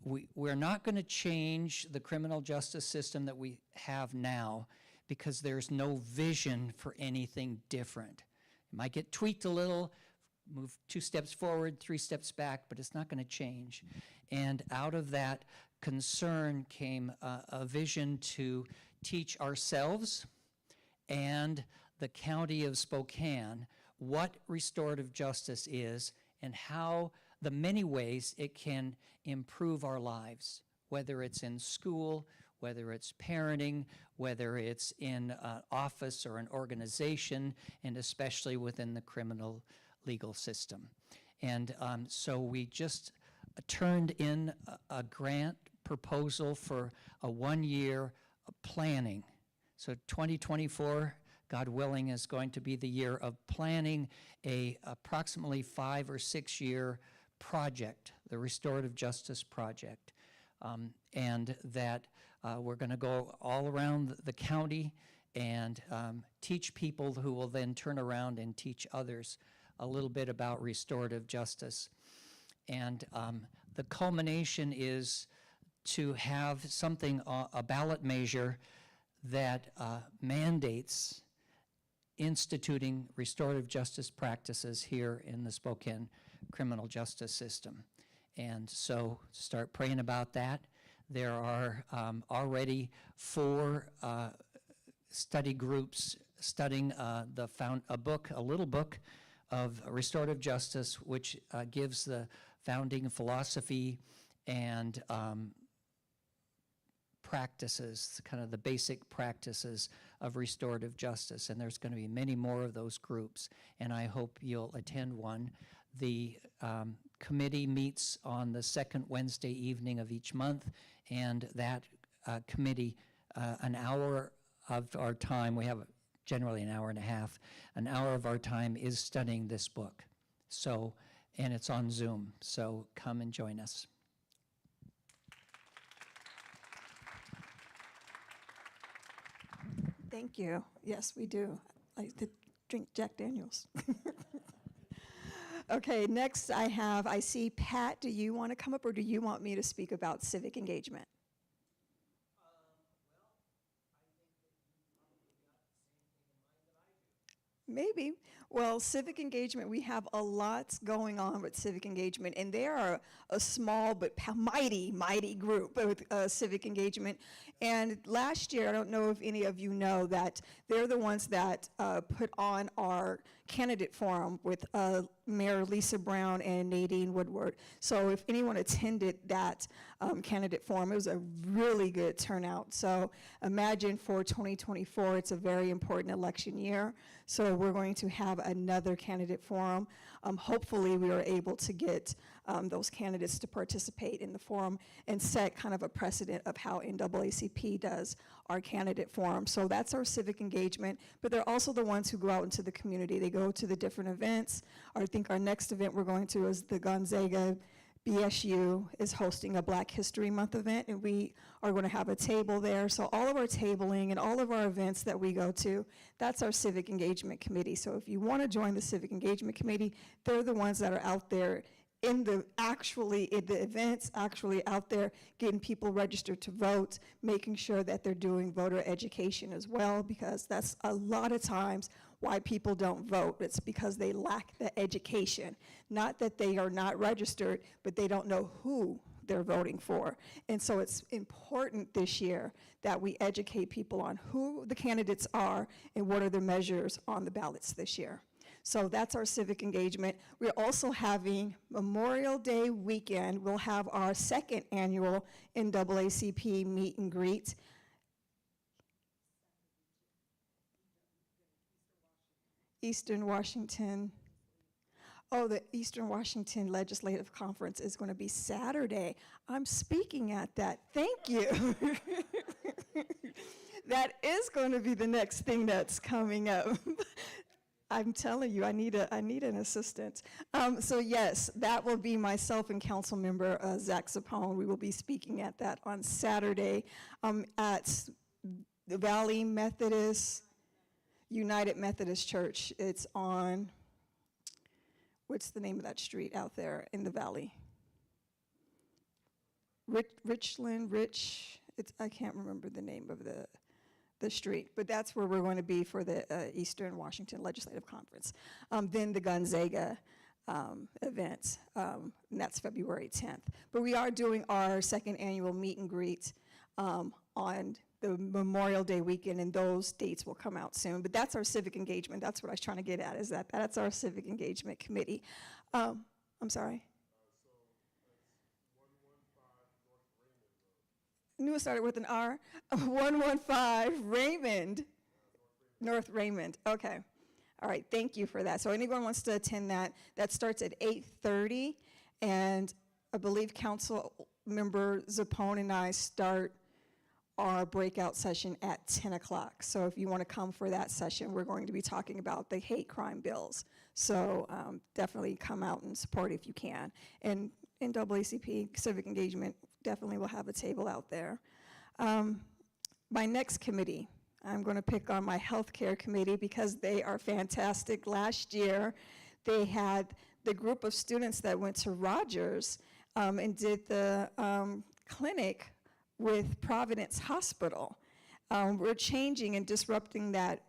we're not going to change the criminal justice system that we have now because there's no vision for anything different. It might get tweaked a little, move 2 steps forward, 3 steps back, but it's not going to change. And out of that concern came a vision to teach ourselves and the county of Spokane what restorative justice is and how the many ways it can improve our lives, whether it's in school, whether it's parenting, whether it's in an office or an organization, and especially within the criminal legal system. And so we just turned in a grant proposal for a 1-year planning. So 2024, God willing, is going to be the year of planning a approximately 5 or 6 year project, the Restorative Justice Project. And that we're going to go all around the county and teach people who will then turn around and teach others a little bit about restorative justice. And the culmination is to have something, a ballot measure that mandates instituting restorative justice practices here in the Spokane criminal justice system. And so start praying about that. There are already 4 study groups studying a little book of restorative justice, which gives the founding philosophy and practices, kind of the basic practices of restorative justice. And there's going to be many more of those groups, and I hope you'll attend one. The committee meets on the second Wednesday evening of each month, and that committee, an hour of our time, we have generally an hour and a half, an hour of our time is studying this book. So, and it's on Zoom, so come and join us.
Thank you. Yes, we do. I like to drink Jack Daniels. Okay, next I see Pat. Do you want to come up, or do you want me to speak about civic engagement? Maybe. Well, civic engagement, we have a lot going on with civic engagement, and they are a small but mighty, mighty group with civic engagement. And last year, I don't know if any of you know that they're the ones that put on our candidate forum with Mayor Lisa Brown and Nadine Woodward. So if anyone attended that candidate forum, it was a really good turnout. So imagine for 2024, it's a very important election year. So we're going to have another candidate forum. Hopefully we are able to get those candidates to participate in the forum and set kind of a precedent of how NAACP does our candidate forum. So that's our civic engagement, but they're also the ones who go out into the community. They go to the different events. I think our next event we're going to is the Gonzaga BSU is hosting a Black History Month event, and we are going to have a table there. So all of our tabling and all of our events that we go to, that's our civic engagement committee. So if you want to join the civic engagement committee, they're the ones that are out there in the events, actually out there getting people registered to vote, making sure that they're doing voter education as well, because that's a lot of times why people don't vote. It's because they lack the education. Not that they are not registered, but they don't know who they're voting for. And so it's important this year that we educate people on who the candidates are and what are the measures on the ballots this year. So that's our civic engagement. We're also having Memorial Day weekend. We'll have our second annual NAACP meet and greet. Eastern Washington. Oh, the Eastern Washington Legislative Conference is going to be Saturday. I'm speaking at that. Thank you. That is going to be the next thing that's coming up. I'm telling you, I need an assistant. So yes, that will be myself and council member Zach Sapone. We will be speaking at that on Saturday at the Valley Methodist, United Methodist Church. It's on, what's the name of that street out there in the valley? I can't remember the name of the street, but that's where we're going to be for the Eastern Washington Legislative Conference. Then the Gonzaga event, and that's February 10th. But we are doing our second annual meet and greet on the Memorial Day weekend, and those dates will come out soon. But that's our civic engagement. That's what I was trying to get at, is that's our civic engagement committee. I'm sorry? I knew it started with an R. 115 Raymond, North Raymond. Okay. All right, thank you for that. So anyone wants to attend that, that starts at 8:30, and I believe Council Member Zappone and I start our breakout session at 10 o'clock. So if you want to come for that session, we're going to be talking about the hate crime bills. So definitely come out and support if you can. And NAACP Civic Engagement definitely will have a table out there. My next committee, I'm going to pick on my healthcare committee because they are fantastic. Last year, they had the group of students that went to Rogers and did the clinic with Providence Hospital. We're changing and disrupting that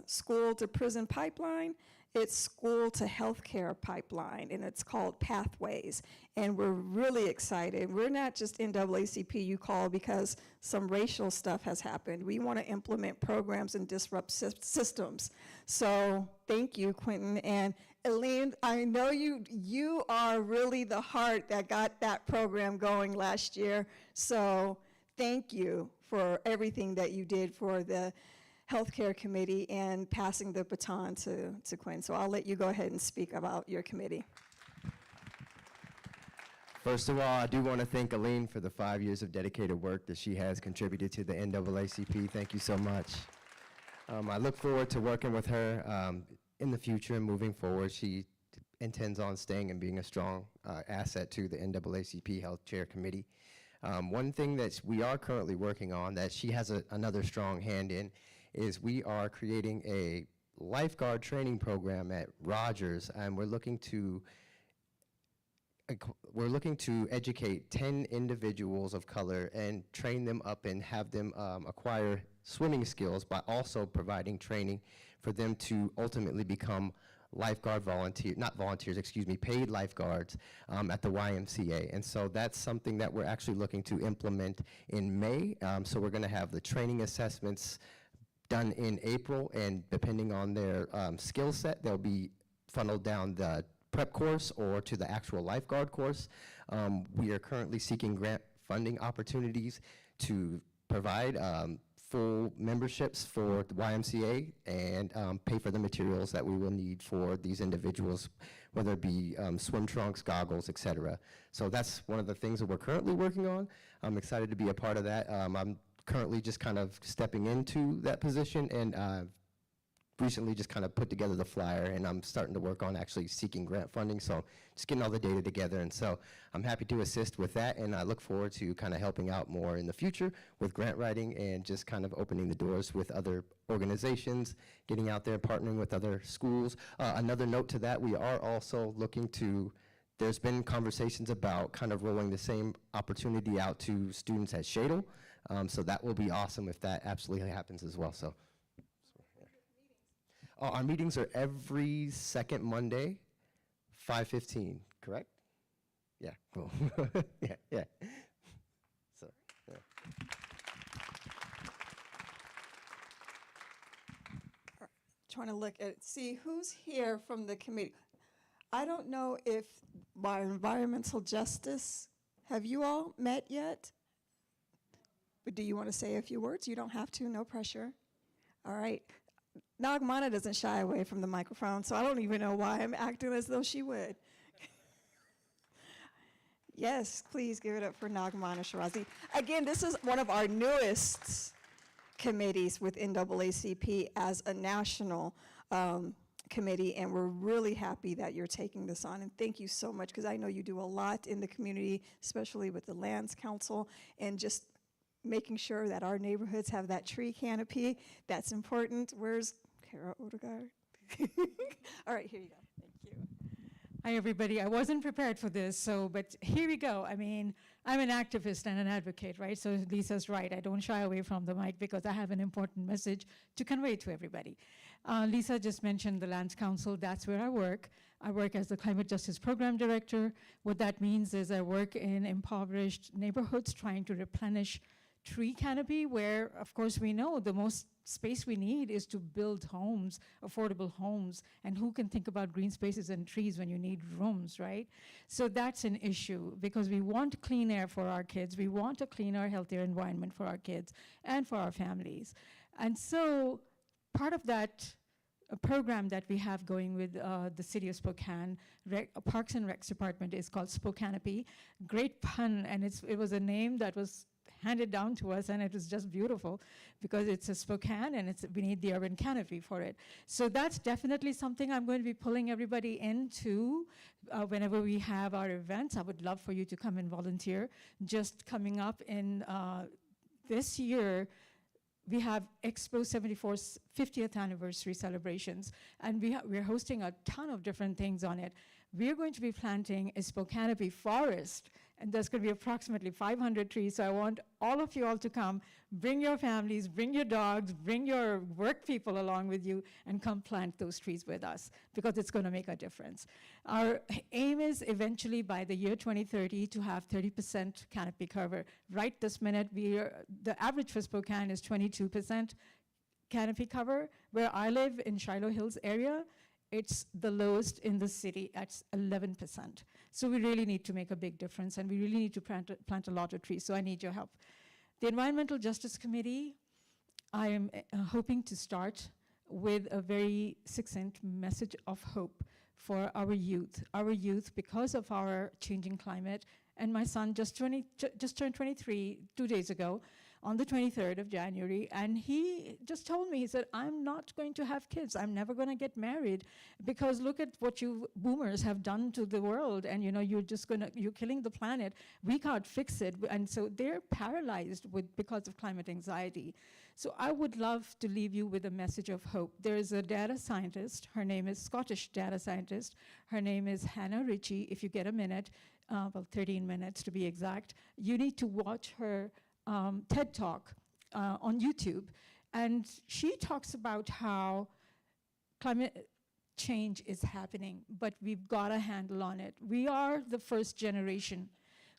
school to prison pipeline. It's school to healthcare pipeline, and it's called Pathways. And we're really excited. We're not just NAACP you call because some racial stuff has happened. We want to implement programs and disrupt systems. So thank you, Quentin. And Elaine, I know you are really the heart that got that program going last year. So thank you for everything that you did for the Healthcare Committee and passing the baton to Quinn. So I'll let you go ahead and speak about your committee.
First of all, I do want to thank Aline for the 5 years of dedicated work that she has contributed to the NAACP. Thank you so much. I look forward to working with her in the future and moving forward. She intends on staying and being a strong asset to the NAACP Health Chair Committee. One thing that we are currently working on that she has another strong hand in is we are creating a lifeguard training program at Rogers, and we're looking to educate 10 individuals of color and train them up and have them acquire swimming skills by also providing training for them to ultimately become paid lifeguards at the YMCA. And so that's something that we're actually looking to implement in May. So we're gonna have the training assessments done in April, and depending on their skill set, they'll be funneled down the prep course or to the actual lifeguard course. We are currently seeking grant funding opportunities to provide full memberships for the YMCA and pay for the materials that we will need for these individuals, whether it be swim trunks, goggles, etc. So that's one of the things that we're currently working on. I'm excited to be a part of that. I'm currently just kind of stepping into that position, and recently just kind of put together the flyer, and I'm starting to work on actually seeking grant funding, so just getting all the data together. And so I'm happy to assist with that, and I look forward to kind of helping out more in the future with grant writing and just kind of opening the doors with other organizations, getting out there, partnering with other schools. Another note to that, we are also looking to, there's been conversations about kind of rolling the same opportunity out to students at Shadle. So that will be awesome if that absolutely happens as well. So our meetings are every second Monday, 5:15, correct? Yeah, cool. yeah. So, yeah.
Trying to look at, see who's here from the committee. I don't know if by environmental justice, have you all met yet? But do you want to say a few words? You don't have to, no pressure. All right. Nagmana doesn't shy away from the microphone, so I don't even know why I'm acting as though she would. Yes, please give it up for Nagmana Shirazi. Again, this is one of our newest committees with NAACP as a national committee, and we're really happy that you're taking this on. And thank you so much, because I know you do a lot in the community, especially with the Lands Council, and just making sure that our neighborhoods have that tree canopy. That's important. Where's Kara Odegaard? All right, here you go. Thank you.
Hi, everybody. I wasn't prepared for this, but here we go. I mean, I'm an activist and an advocate, right? So Lisa's right. I don't shy away from the mic because I have an important message to convey to everybody. Lisa just mentioned the Lands Council. That's where I work. I work as the Climate Justice Program Director. What that means is I work in impoverished neighborhoods trying to replenish tree canopy, where, of course, we know the most space we need is to build homes, affordable homes, and who can think about green spaces and trees when you need rooms, right? So that's an issue, because we want clean air for our kids, we want a cleaner, healthier environment for our kids and for our families. And so part of that program that we have going with the City of Spokane, Parks and Recs Department, is called Spokanopy. Great pun, and it was a name that was handed down to us, and it was just beautiful because it's a Spokane and we need the urban canopy for it. So that's definitely something I'm going to be pulling everybody into whenever we have our events. I would love for you to come and volunteer. Just coming up in this year, we have Expo 74's 50th anniversary celebrations, and we're hosting a ton of different things on it. We're going to be planting a Spokanopy forest, and there's going to be approximately 500 trees. So I want all of you all to come, bring your families, bring your dogs, bring your work people along with you, and come plant those trees with us, because it's going to make a difference. Our aim is eventually by the year 2030 to have 30% canopy cover. Right this minute, the average for Spokane is 22% canopy cover. Where I live in Shiloh Hills area, it's the lowest in the city at 11%. So we really need to make a big difference, and we really need to plant a lot of trees, so I need your help. The Environmental Justice Committee, I am hoping to start with a very succinct message of hope for our youth. Our youth, because of our changing climate, and my son just turned 23 2 days ago, on the 23rd of January, and he just told me, he said, I'm not going to have kids. I'm never going to get married, because look at what you boomers have done to the world, and you're killing the planet. We can't fix it, and so they're paralyzed because of climate anxiety. So I would love to leave you with a message of hope. There's a data scientist, her name is Scottish data scientist, her name is Hannah Ritchie. If you get a minute, 13 minutes to be exact, you need to watch her TED Talk on YouTube, and she talks about how climate change is happening, but we've got a handle on it. We are the first generation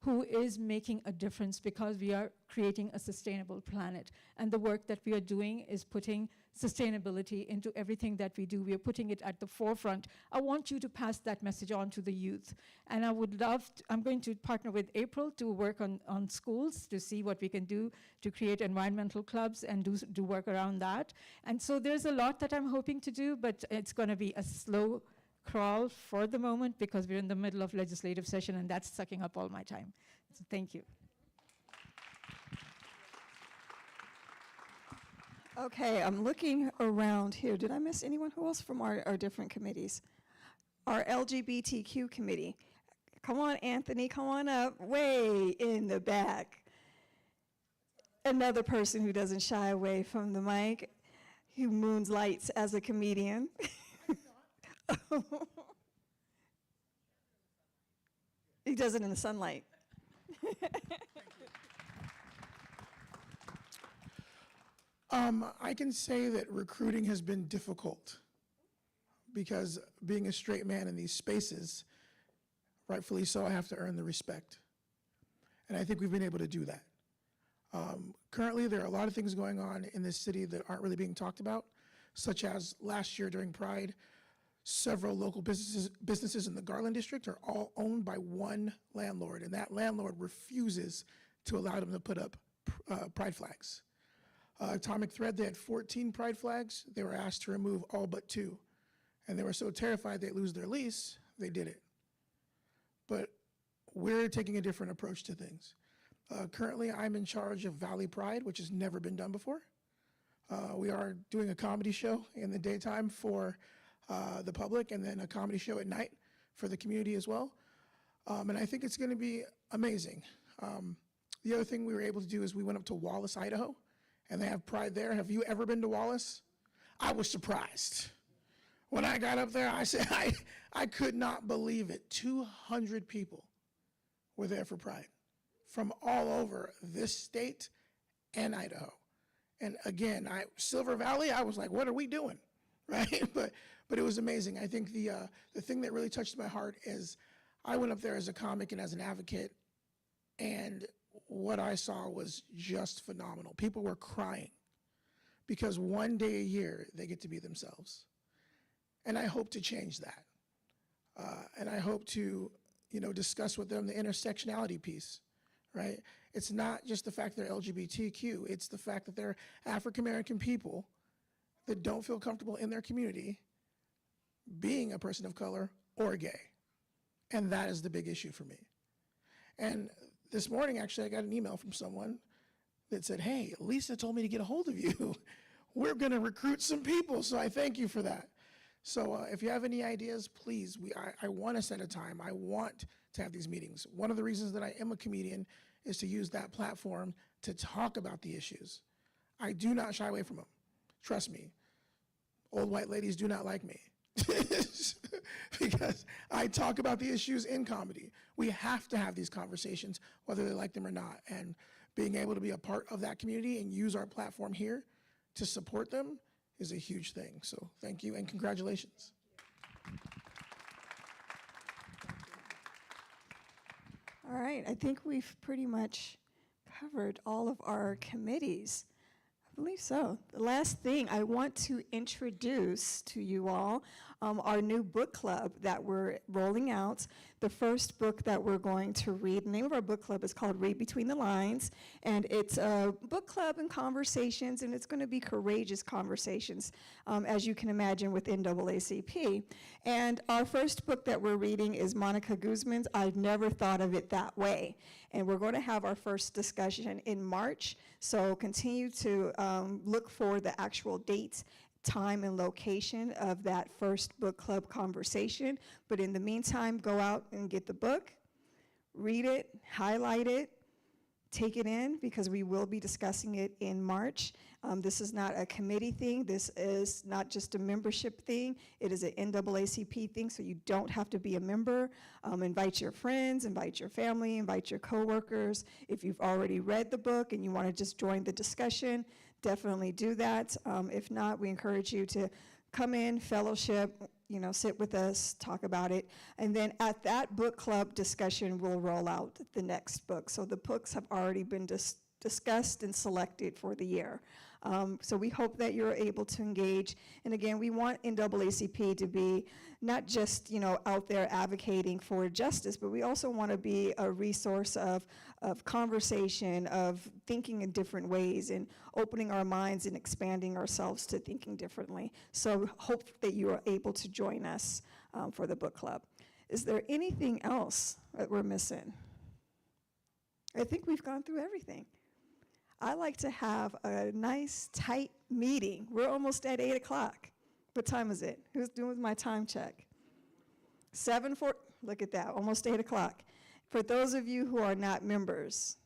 who is making a difference because we are creating a sustainable planet, and the work that we are doing is putting sustainability into everything that we do. We are putting it at the forefront. I want you to pass that message on to the youth, and I'm going to partner with April to work on schools to see what we can do to create environmental clubs and do work around that. And so there's a lot that I'm hoping to do, but it's going to be a slow crawl for the moment because we're in the middle of legislative session, and that's sucking up all my time. So thank you.
Okay, I'm looking around here. Did I miss anyone? Who else from our different committees? Our LGBTQ committee. Come on, Anthony, come on up, way in the back. Another person who doesn't shy away from the mic, who moonlights as a comedian. He does it in the sunlight.
I can say that recruiting has been difficult because being a straight man in these spaces, rightfully so, I have to earn the respect. And I think we've been able to do that. Currently, there are a lot of things going on in this city that aren't really being talked about, such as last year during Pride, several local businesses in the Garland district are all owned by one landlord, and that landlord refuses to allow them to put up pride flags. Atomic Thread, they had 14 pride flags. They were asked to remove all but 2. And they were so terrified they'd lose their lease, they did it. But we're taking a different approach to things. Currently, I'm in charge of Valley Pride, which has never been done before. We are doing a comedy show in the daytime for the public, and then a comedy show at night for the community as well. And I think it's going to be amazing. The other thing we were able to do is we went up to Wallace, Idaho, and they have Pride there. Have you ever been to Wallace? I was surprised When I got up there, I said, I could not believe it. 200 people were there for Pride from all over this state and Idaho. And again, Silver Valley, I was like, what are we doing, right? But it was amazing. I think the thing that really touched my heart is I went up there as a comic and as an advocate, and what I saw was just phenomenal. People were crying because one day a year they get to be themselves. And I hope to change that. And I hope to, discuss with them the intersectionality piece, right? It's not just the fact they're LGBTQ, it's the fact that they're African-American people that don't feel comfortable in their community being a person of color or gay. And that is the big issue for me. And this morning, actually, I got an email from someone that said, hey, Lisa told me to get a hold of you. We're gonna recruit some people, so I thank you for that. So if you have any ideas, please, I want to set a time. I want to have these meetings. One of the reasons that I am a comedian is to use that platform to talk about the issues. I do not shy away from them. Trust me, old white ladies do not like me because I talk about the issues in comedy. We have to have these conversations, whether they like them or not. And being able to be a part of that community and use our platform here to support them is a huge thing. So thank you and congratulations.
All right, I think we've pretty much covered all of our committees. I believe so. The last thing I want to introduce to you all our new book club that we're rolling out. The first book that we're going to read, the name of our book club is called Read Between the Lines, and it's a book club and conversations, and it's going to be courageous conversations, as you can imagine with NAACP. And our first book that we're reading is Monica Guzman's I've Never Thought of It That Way. And we're going to have our first discussion in March, so continue to look for the actual dates, time, and location of that first book club conversation. But in the meantime, go out and get the book, read it, highlight it, take it in, because we will be discussing it in March. This is not a committee thing. This is not just a membership thing. It is an NAACP thing, so you don't have to be a member. Invite your friends, invite your family, invite your coworkers. If you've already read the book and you want to just join the discussion, definitely do that. If not, we encourage you to come in, fellowship, sit with us, talk about it. And then at that book club discussion, we'll roll out the next book. So the books have already been discussed and selected for the year. So we hope that you're able to engage. And again, we want NAACP to be not just, out there advocating for justice, but we also want to be a resource of conversation, of thinking in different ways and opening our minds and expanding ourselves to thinking differently. So hope that you are able to join us for the book club. Is there anything else that we're missing? I think we've gone through everything. I like to have a nice, tight meeting. We're almost at 8 o'clock. What time is it? Who's doing my time check? 7:40, look at that, almost 8 o'clock. For those of you who are not members,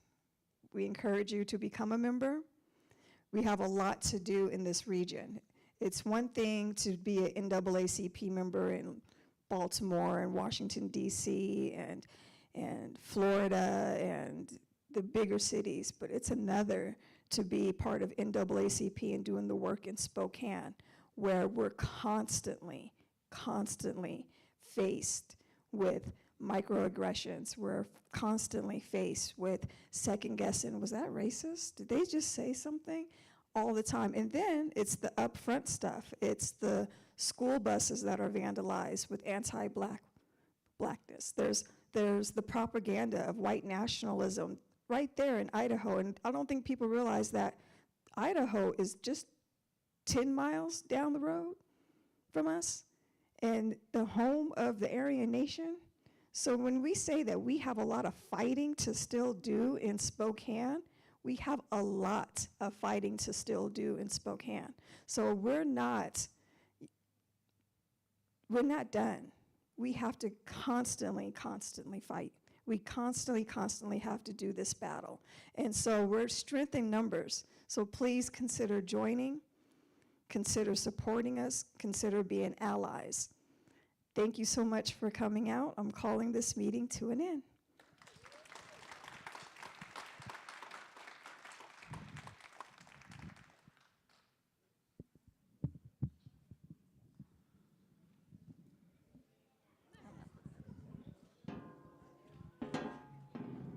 we encourage you to become a member. We have a lot to do in this region. It's one thing to be an NAACP member in Baltimore and Washington, D.C., and Florida and the bigger cities, but it's another to be part of NAACP and doing the work in Spokane, where we're constantly faced with microaggressions. We're constantly faced with second guessing. Was that racist? Did they just say something? All the time. And then it's the upfront stuff. It's the school buses that are vandalized with anti-blackness. There's the propaganda of white nationalism right there in Idaho. And I don't think people realize that Idaho is just 10 miles down the road from us and the home of the Aryan Nation. So when we say that we have a lot of fighting to still do in Spokane, we have a lot of fighting to still do in Spokane. So we're not done. We have to constantly fight. We constantly have to do this battle. And so we're strengthening numbers. So please consider joining. consider supporting us, consider being allies. Thank you so much for coming out. I'm calling this meeting to an end.